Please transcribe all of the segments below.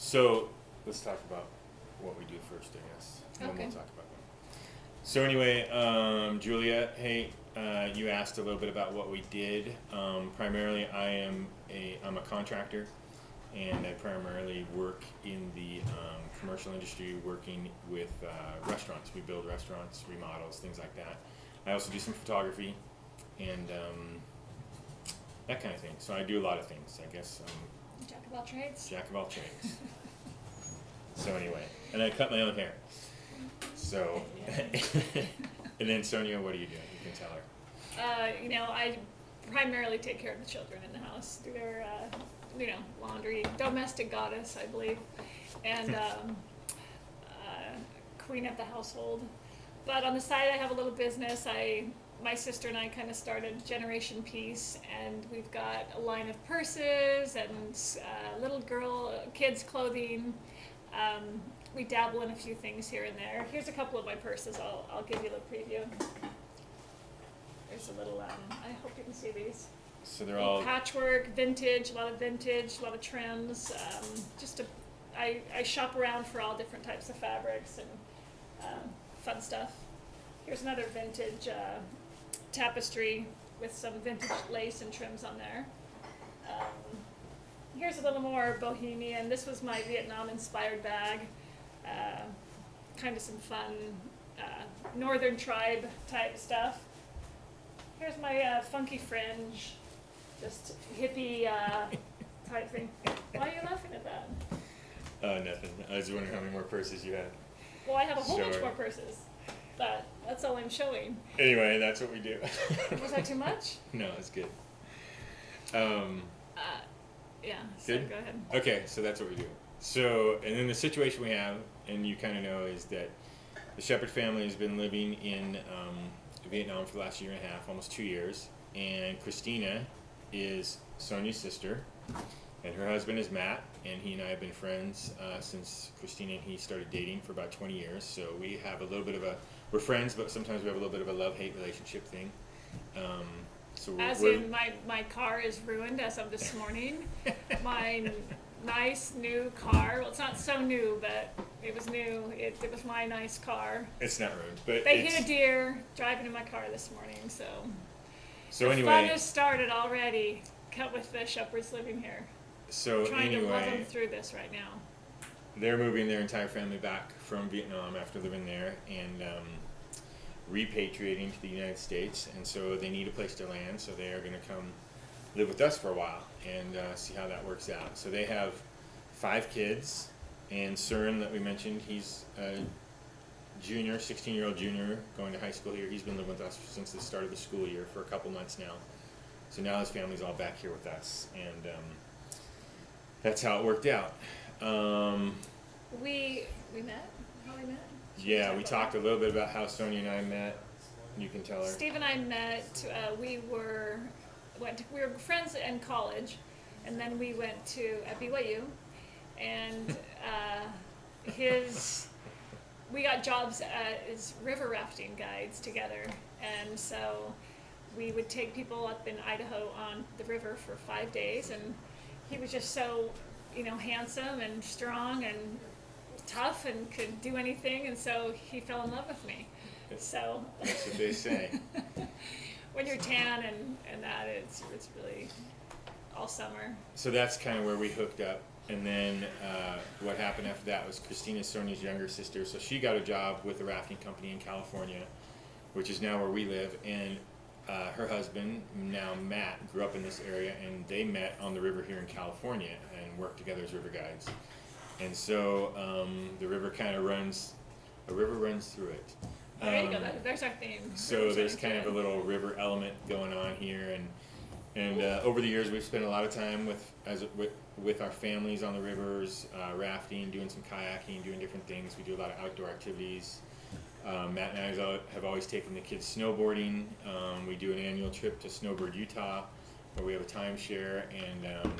So let's talk about what we do first, I guess. And then Okay. we'll talk about that. So anyway, Julia, hey, you asked a little bit about what we did. Primarily, I'm a contractor, and I primarily work in the commercial industry, working with restaurants. We build restaurants, remodels, things like that. I also do some photography and that kind of thing. So I do a lot of things. I guess I'm Jack of all trades. jack of all trades. So anyway, and I cut my own hair. So, and then Sonia, what do you do? You can tell her. I primarily take care of the children in the house, do their, laundry, domestic goddess, I believe, and queen of the household. But on the side, I have a little business. My sister and I kind of started Generation Peace, and we've got a line of purses and kids clothing. We dabble in a few things here and there. Here's a couple of my purses. I'll give you a little preview. There's a little, I hope you can see these. So they're all Patchwork, vintage, a lot of trims. I shop around for all different types of fabrics and fun stuff. Here's another vintage tapestry with some vintage lace and trims on there. Here's a little more bohemian. This was my Vietnam-inspired bag. Kind of some fun northern tribe type stuff. Here's my funky fringe, just hippie type thing. Why are you laughing at that? nothing. I was wondering how many more purses you had. Well, I have a whole bunch Sure. more purses, but that's all I'm showing. Anyway, that's what we do. Was that too much? No, it's good. Yeah, so Good? go ahead. Okay, so that's what we do. So, and then the situation we have, and you kind of know, is that the Shepherd family has been living in Vietnam for the last year and a half, almost 2 years. And Christina is Sonia's sister, and her husband is Matt, and he and I have been friends since Christina and he started dating for about 20 years. So we have a little bit of we're friends, but sometimes we have a little bit of a love-hate relationship thing. So In my car is ruined as of this morning. My nice new car, well, it's not so new, but it was new. It was my nice car. it's not ruined, but They hit a deer driving in my car this morning, so. So the anyway, fun has started already. Cut with the Shepherds living here. so Trying to love them anyway, through this right now. they're moving their entire family back from Vietnam after living there and repatriating to the United States, and so they need a place to land. So they are going to come live with us for a while and see how that works out. So they have 5 kids, and Søren that we mentioned, he's a junior, 16-year-old junior going to high school here. He's been living with us since the start of the school year for a couple months now. So now his family's all back here with us, and that's how it worked out. We met? How we met? Yeah, we talked a little bit about how Sonia and I met. You can tell her. Steve and I met. We were friends in college, and then we went at BYU, and we got jobs as river rafting guides together, and so we would take people up in Idaho on the river for 5 days, and he was just so, handsome and strong and tough and could do anything, and so he fell in love with me. So That's what they say. when you're tan and that, it's really all summer. So that's kind of where we hooked up. And then what happened after that was Christina's Sonia's younger sister. So she got a job with a rafting company in California, which is now where we live. And her husband, now Matt, grew up in this area, and they met on the river here in California and worked together as river guides. And so the river kind of runs through it. There you go. There's our theme. So there's kind of a little river element going on here, and over the years we've spent a lot of time with our families on the rivers, rafting, doing some kayaking, doing different things. We do a lot of outdoor activities. Matt and I have always taken the kids snowboarding. We do an annual trip to Snowbird, Utah, where we have a timeshare and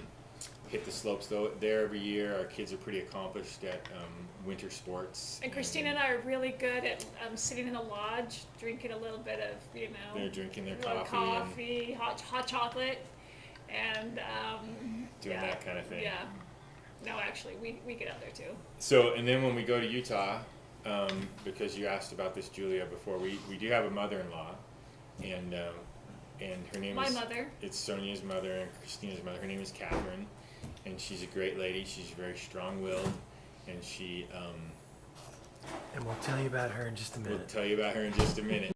hit the slopes there every year. Our kids are pretty accomplished at winter sports. And Christina and I are really good at sitting in a lodge, drinking a little bit of, They're drinking their a little coffee hot chocolate, and doing that kind of thing. Yeah. No, actually, we get out there too. So, and then when we go to Utah, because you asked about this, Julia, before, we do have a mother-in-law, and her name My is... mother. It's Sonia's mother and Christina's mother. Her name is Catherine, and she's a great lady. She's very strong-willed, and she... And we'll tell you about her in just a we'll minute. tell you about her in just a minute.